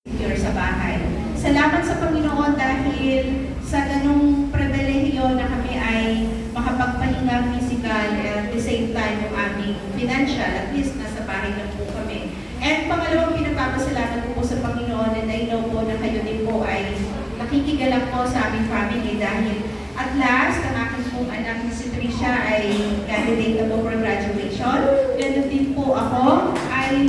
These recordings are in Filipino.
secure sa bahay. Salamat sa Panginoon dahil sa ganung pribilehiyo na kami ay makapagpahinga physical at the same time yung aming financial, at least nasa bahay lang po kami. And pangalawang pinagpapasalamat ko po sa Panginoon, and I know po na kayo din po ay nakikigalak po sa aming family dahil at last, ang aking pong anak na si Trisha ay candidate na po for graduation. Ganun din po ako ay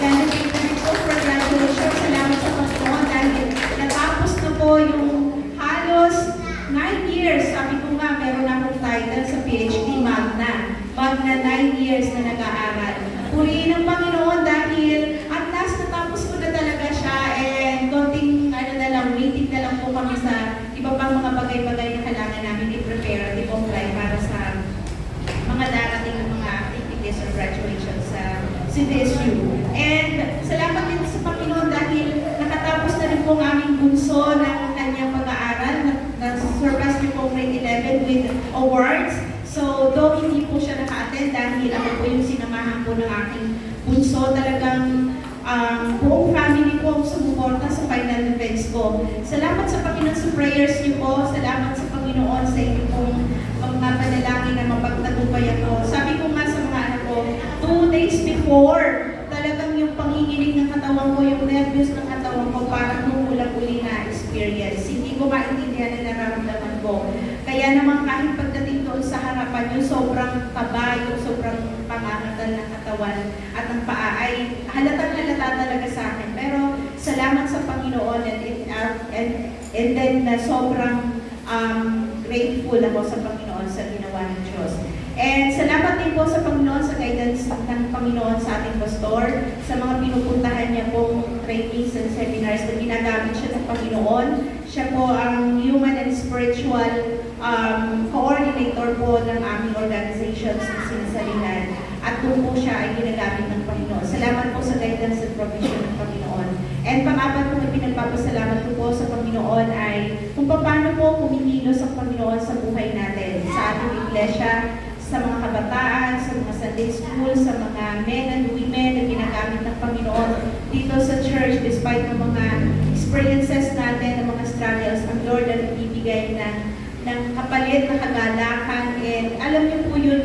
candidate na rin po for graduation. Salamat sa Panginoon dahil natapos na po yung halos 9 years. Sabi ko nga, meron akong title sa PhD, Magna. Magna 9 years na nag-aaral. Purihin ang Panginoon dahil at last natapos ko na talaga siya, and konting waiting na lang po kami sa iba pang mga bagay-bagay na kailangan namin i-prepare at i-comply para sa mga darating ng mga activities or graduation sa CDSU. And salamat din sa Panginoon dahil nakatapos na rin po ang aming bunso ng kanyang pag-aaral. Na-surpass niyo po grade 11 with awards. So, though hindi po siya naka-attend dahil ako po yung sinamahan po ng aking bunso, talagang buong family ko ang sumuporta sa final defense ko. Salamat sa Panginoon sa prayers niyo po. Salamat sa Panginoon sa inyo pong mga panalangin na mapagtagumpay ako. Sabi ko nga sa mga anak ko, 2 days before, talagang yung panginginig ng katawan ko, yung nervous ng katawan ko, parang numulang-uli na experience. Hindi ko maintindihan na nararamdaman ko. Kaya naman kahit pagdating doon sa harapan, yung sobrang taba, yung sobrang pangangatal ng katawan at ng paa ay halatang-halata talaga sa akin. Pero salamat sa Panginoon, and then sobrang grateful ako sa Panginoon sa ginawa ng Diyos. And salamat din po sa Panginoon sa guidance ng Panginoon sa ating pastor, sa mga pinupuntahan niya pong trainings and seminars na ginagamit siya ng Panginoon. Siya po ang human and spiritual coordinator po ng aming organizations na sinasalihan. At doon po siya ay ginagamit ng Panginoon. Salamat po sa guidance and provision ng Panginoon. And pang-apat po na pinagpapasalamat ko po sa Panginoon ay kung paano po kumikilos ang Panginoon sa buhay natin, sa ating iglesia, sa mga kabataan, sa mga Sunday school, sa mga men and women na ginagamit ng Panginoon dito sa church, despite ng mga experiences natin, ng mga struggles, ang Lord ang ibibigay ng kapalit na kagalakan. And alam niyo po yun,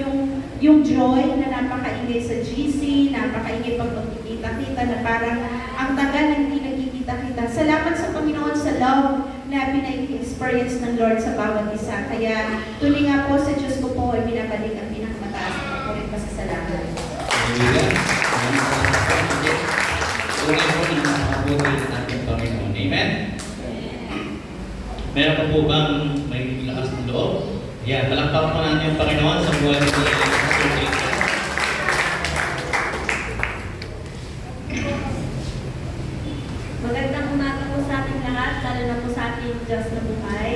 yung joy na napakaingay sa GC, napakaingay pag magkikita-kita na parang ang tagal na hindi nagkikita-kita. Salamat sa Panginoon sa love na pinag-experience ng Lord sa bawat isa. Kaya tuloy nga po sa Diyos ko po ay binabalik ang pinakamataas na papulit pasasalamat. Tunay po ng makabuhay ng ating Panginoon. Amen? Meron pa po bang may lakas ng loob? Yan, palakpakan po natin yung Panginoon sa buhay ng Magandang umaga po sa ating lahat, lalo na po sa ating Diyos na buhay.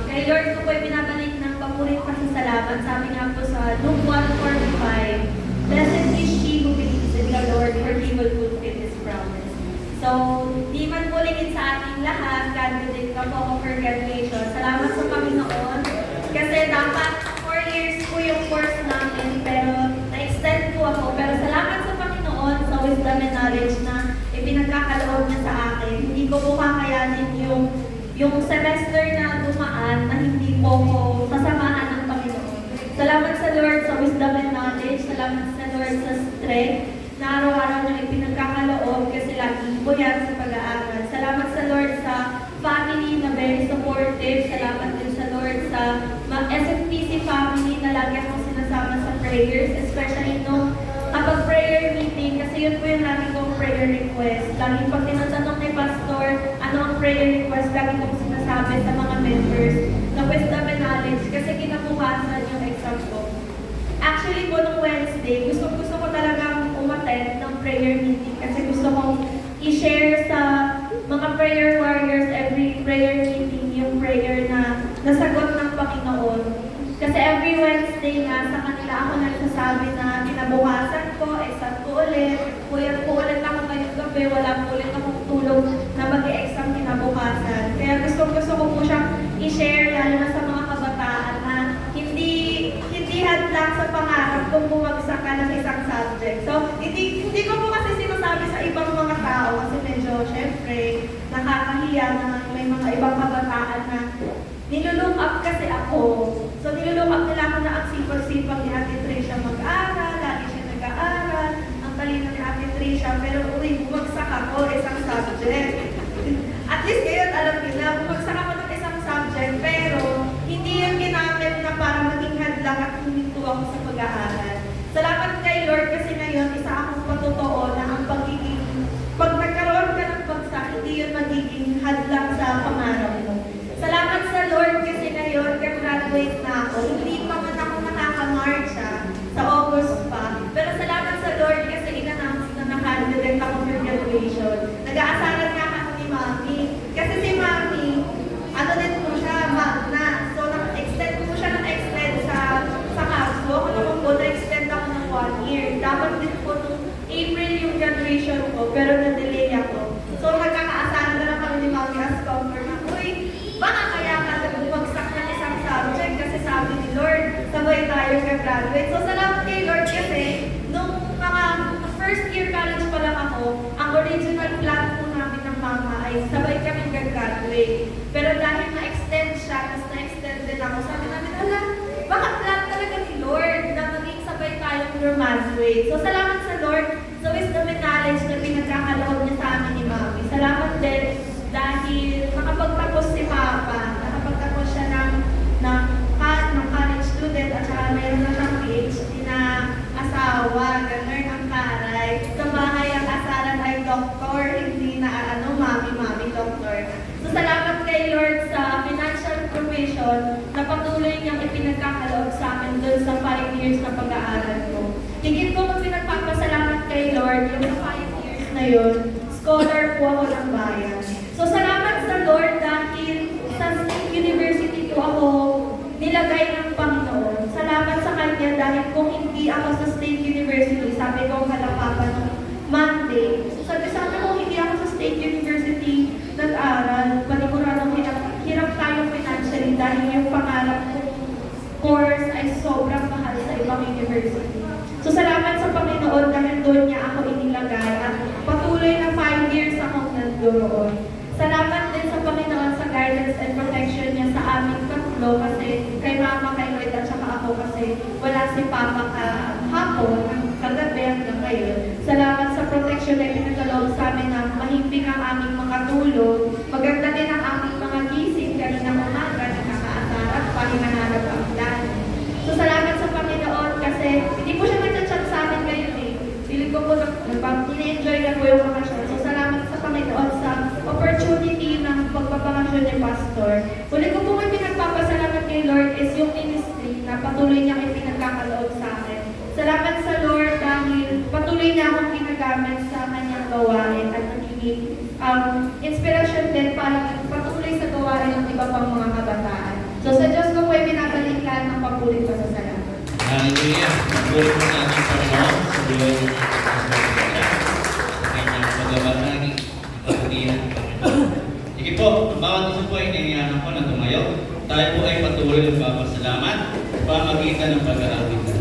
Kay Lord ko po ay pinabalik ng papurit pasasalamat. Sabi nga po sa Luke 1:45, Blessed is she who believes in the Lord, for He will fulfill His promise. So, di man po lingid sa ating lahat, candidate ka po ako for graduation. Salamat sa Panginoon. Kasi dapat 4 years po yung course namin, pero na-extend po ako. Pero salamat sa Panginoon sa wisdom and knowledge na ipinagkakaloob niya sa akin. Hindi ko po kakayanin yung semester na dumaan na hindi po ko kasamahan ng Panginoon. Salamat sa Lord sa wisdom and knowledge. Salamat sa Lord sa strength na araw-araw niya ipinagkakaloob kasi lagi po yan sa pag-aaral. Salamat sa Lord sa family na very supportive. Salamat din sa Lord sa SFPC family na lagi akong sinasama sa prayers, especially kapag prayer meeting, kasi yun po yung lagi kong prayer request. Lagi pag tinatanong ni Pastor, ano ang prayer request, lagi kong sinasabi sa mga members na wisdom and knowledge kasi kinabukasan yung exam ko. Actually po nung Wednesday, gusto ko talagang umattend ng prayer meeting kasi gusto kong i-share sa mga prayer warriors every prayer meeting yung prayer na nasagot ng Panginoon. Kasi every Wednesday nga, sa kanila ako nagsasabi na kinabukasan ko, exam ko ulit, puyat po ulit ako ngayong gabi, wala po ulit akong tulog na mag-e-exam kinabukasan. Kaya gusto ko po siyang i-share lalo na sa mga kabataan na hindi hadlang sa pangarap kung bumagsak ka ng isang subject. So, hindi ko po kasi sinasabi sa ibang mga tao kasi medyo, syempre, nakahiya na may mga ibang kabataan na nilulook up kasi ako. So nilulook up nila ako na ang sipag-sipag ni Ate Tricia mag-aral, lagi siya nag-aaral, ang talino ni Ate Tricia, pero bumagsak ako isang subject. At least ngayon alam nila, bumagsak ako ng isang subject, pero hindi yan ginamit na para maging hadlang at huminto ako sa pag-aaral. Salamat kay Lord kasi ngayon, isa akong patotoo na ang pag nagkaroon ka ng bagsak, hindi yun magiging hadlang sa pangarap mo. Salamat sa Lord kasi ngayon, graduate na ako. Hindi pa man ako nakakamarcha sa August pa. Pero salamat sa Lord kasi in-announce na naka-direct ako for graduation. Nag-aasaran nga ako ni Mami. Kasi si Mami, ano din po siya, magna. So, extend po siya ng extend sa CAPSO. Ako naman po, na-extend ako ng 1 year. Dapat din po nung April yung graduation ko, pero na-delay ako. So, nagkakaasaran na lang kami ni Mami as comfort na, uy, baka kaya ka bumagsak ng isang subject kasi sabi ni Lord, sabay tayo ka-graduate. So, salamat kay Lord kasi nung mga first year college pa lang ako, ang original plan po namin ng mama ay sabay kami ka-graduate. Pero dahil na-extend siya, tapos na-extend din ako, sabi namin, hala, baka plan talaga ni Lord na maging sabay tayong graduate. So, salamat sa Lord sa wisdom and knowledge na pinagkakaloob niya sa amin ni Mami. Salamat din dahil nakapagtapos si Papa, nakapagtapos siya ng college student at saka mayroon na siyang PhD na asawa, ganun ang karay. Sa bahay ang asaran ay doktor, hindi na mami, doktor. So salamat kay Lord sa financial provision na patuloy niyang ipinagkakaloob sa amin doon sa 5 years na pag-aaral ko. Higit ko kung pinagpapasalamat kay Lord, yung sa 5 years na yun, scholar po ako ng bayan. So salamat sa Lord dahil sa State University po ako nilagay ng Panginoon. Salamat sa Kanya dahil kung hindi ako sa State University, sabi ko kalapapan ng Monday. Sabi ko, hindi ako sa State University nag-aral, paniguradong hirap tayo financially dahil yung pangarap kong course ay sobrang mahal sa ibang university. So salamat sa Panginoon dahil doon niya ako inilagay at patuloy na 5 years akong nandoon. Salamat din sa Panginoon sa guidance and protection niya sa aming tatlo kasi kay Mama, kay Lloyd at saka ako kasi wala si Papa kahapon, kagabi hanggang ngayon. Salamat sa protection na pinagkaloob sa amin na mahimbing ang aming mga tulog. Maganda din ang aming mga gising kaninang umaga, nakakaasarap pa, hinahanap ang plan. So salamat sa Panginoon kasi hindi po siya nagchat-chat sa amin ngayon eh. Piling ko po ini-enjoy na po yung bakasyon. So salamat sa Panginoon sa opportunity ng pagpapakasyon ni Pastor. Uli ko po may pinagpapasalamat kay Lord is yung ministry na patuloy niyang ipinagkakaloob sa akin. Salamat sa Lord dahil patuloy niya akong ginagamit sa kanyang gawain at nagiging inspiration din para patuloy sa gawain ng iba pang mga kabataan. So sa Diyos ko po ay binabalik lahat ng papulit pa sa salamat. Hallelujah. Puri po sa ating Panginoon sa buhay ng kanyang pagabahagi, pagpapilihan ng Panginoon. Sige po, bawat isa po ay naiyahan ko na tumayo. Tayo po ay patuloy ng papasalamat sa pamagitan ng pag-aawitan.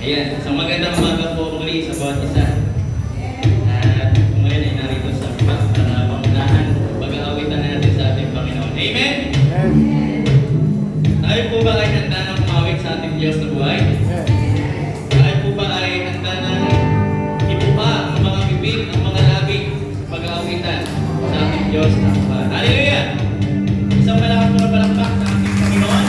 Ayan, so magandang umaga po muli sa bawat isa. At ngayon ay narito sa para pangunahan pag-aawitan natin sa ating Panginoon. Amen? Tayo po ba ay handa ng umawit sa ating Diyos na buhay? Tayo po ba ay handa ng ibuka ang mga bibig, ang mga labi sa pag-aawitan sa ating Diyos na buhay? Hallelujah! Isang malakas po na palakpak sa ating Panginoon.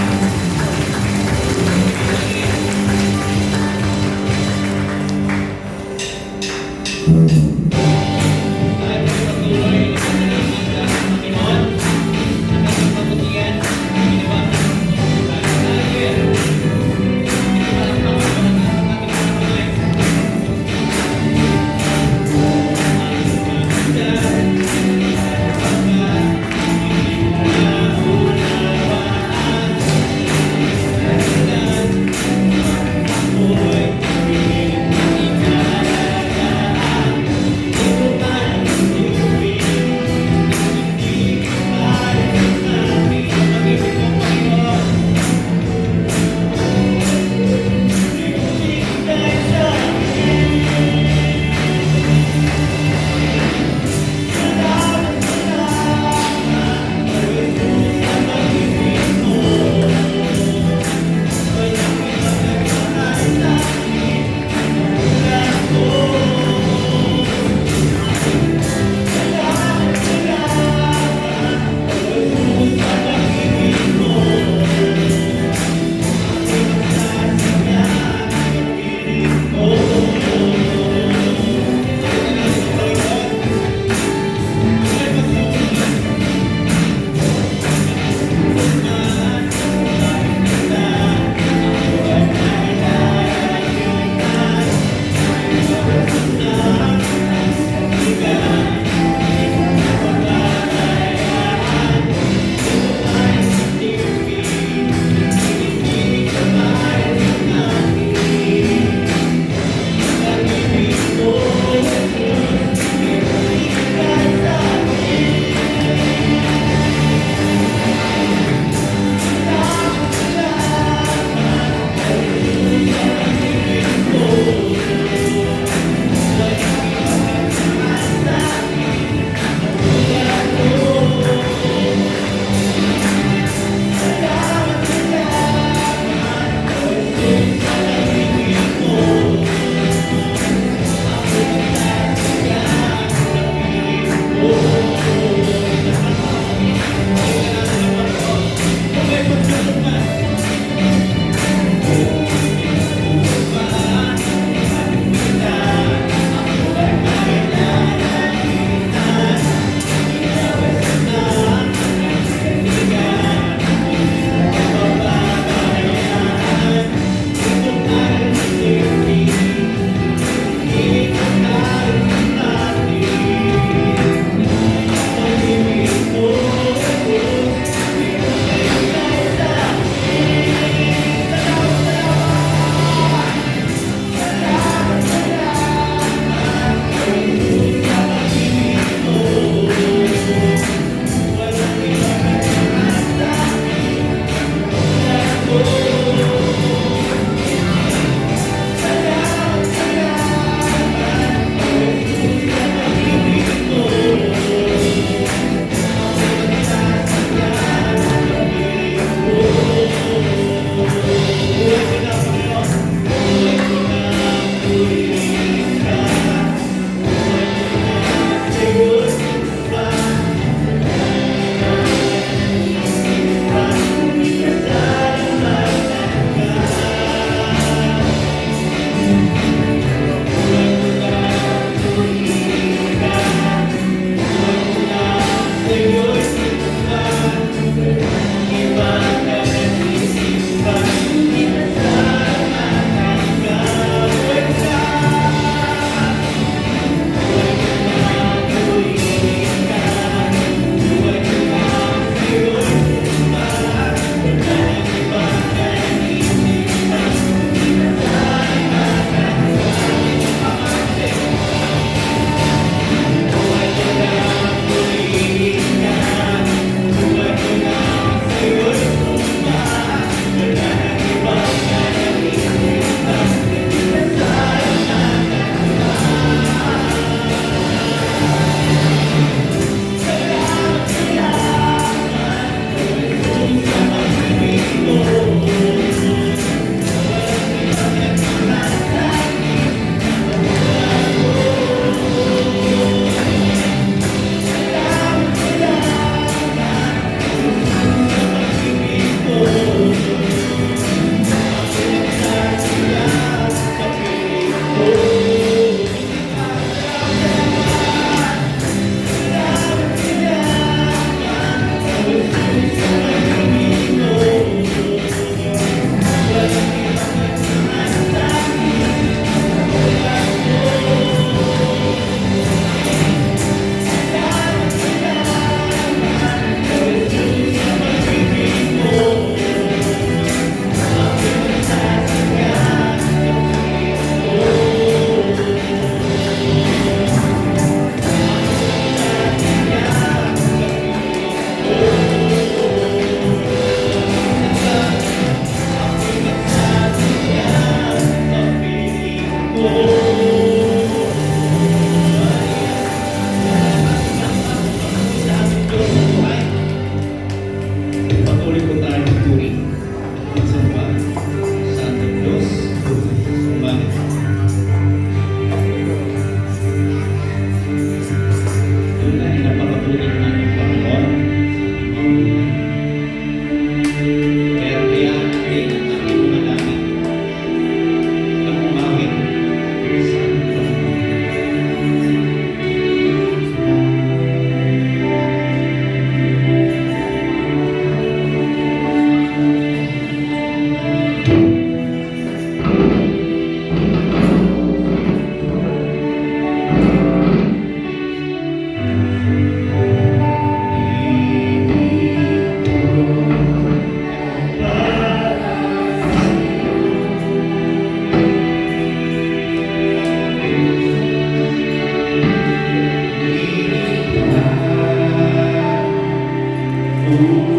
Umiting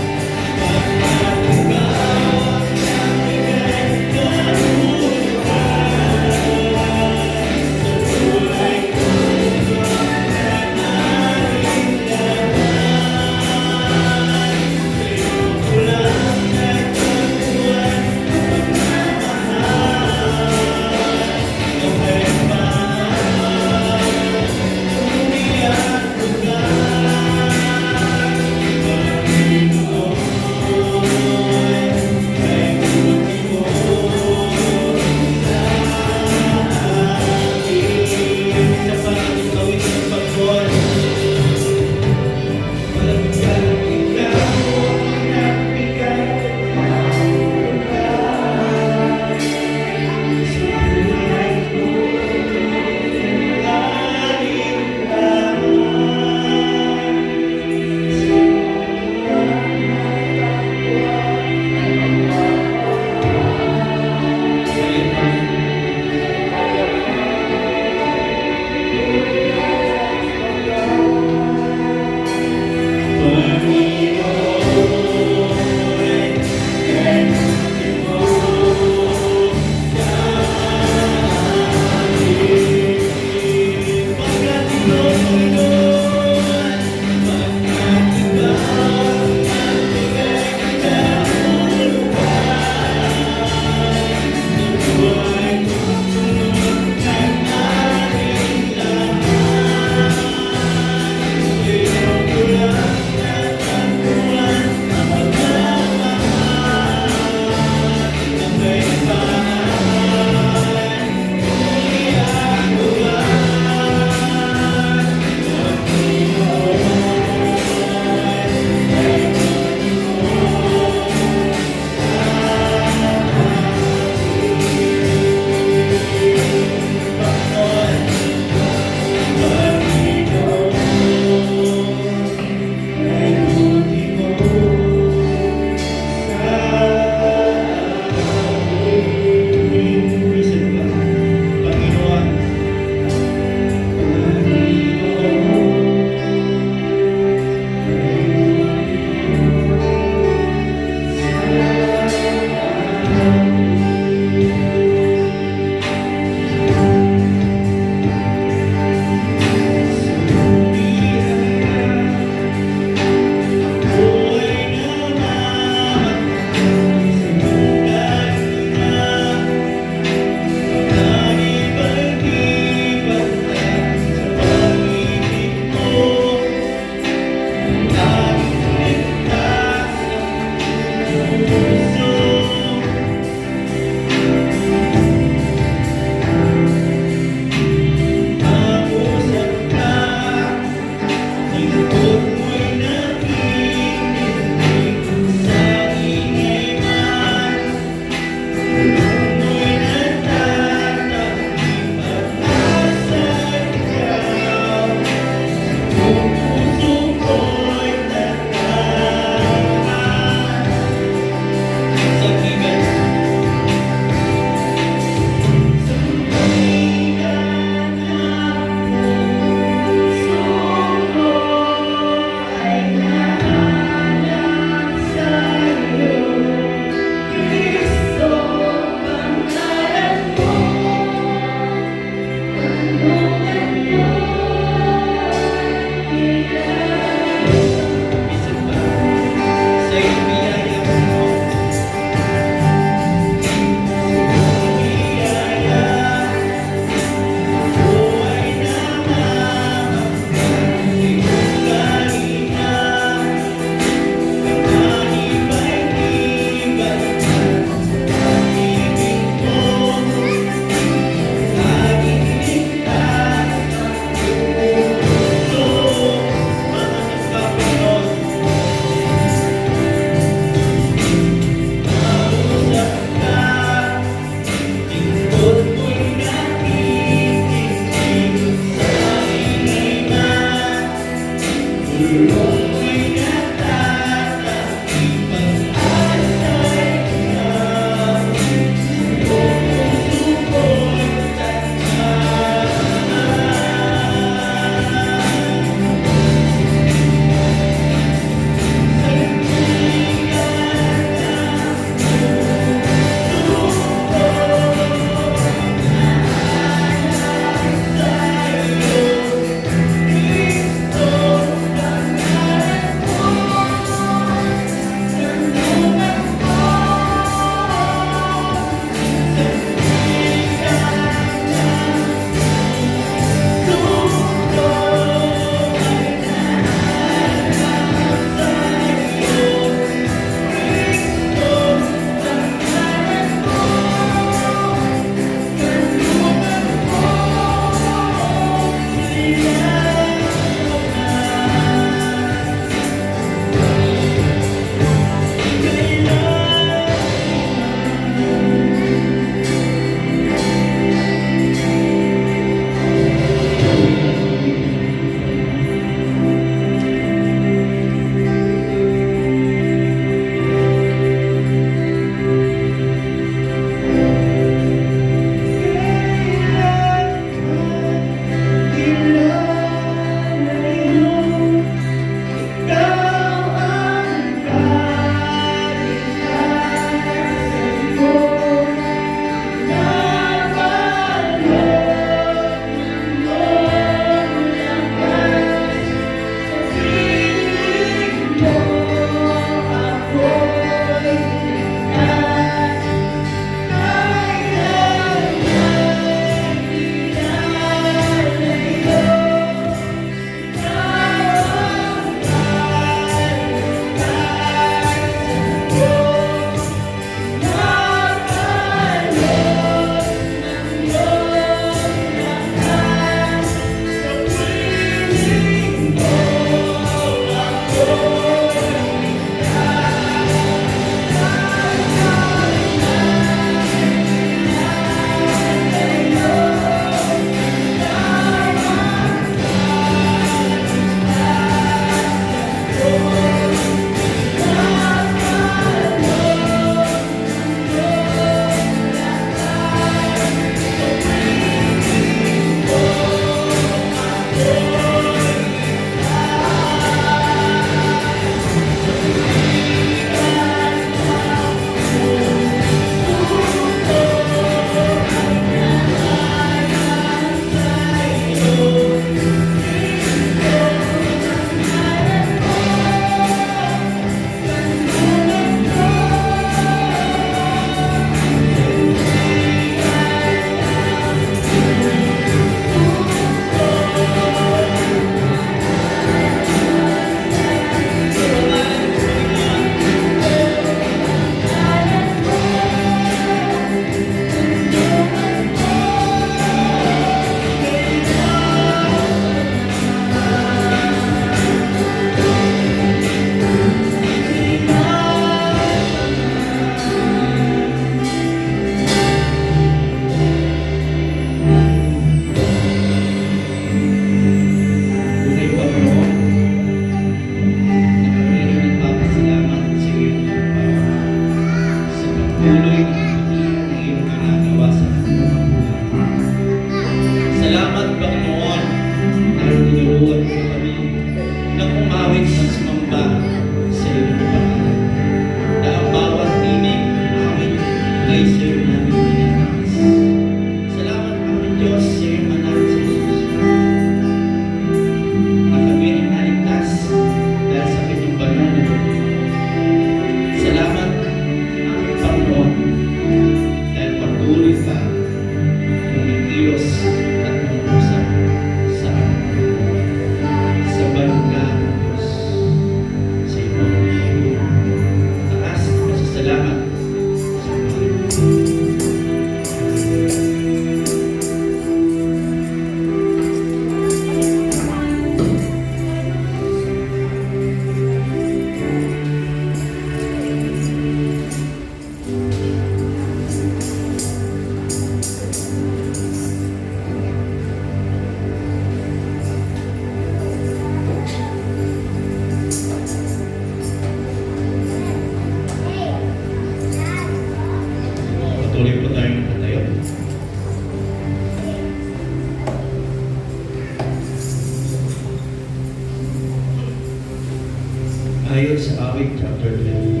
chapter 20.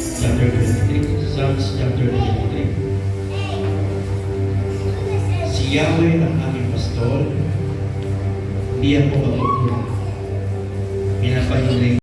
Chapter 23. Psalms chapter 23. Si Yahweh ang aking pastor, hindi ako mag-uula. Pinapahinay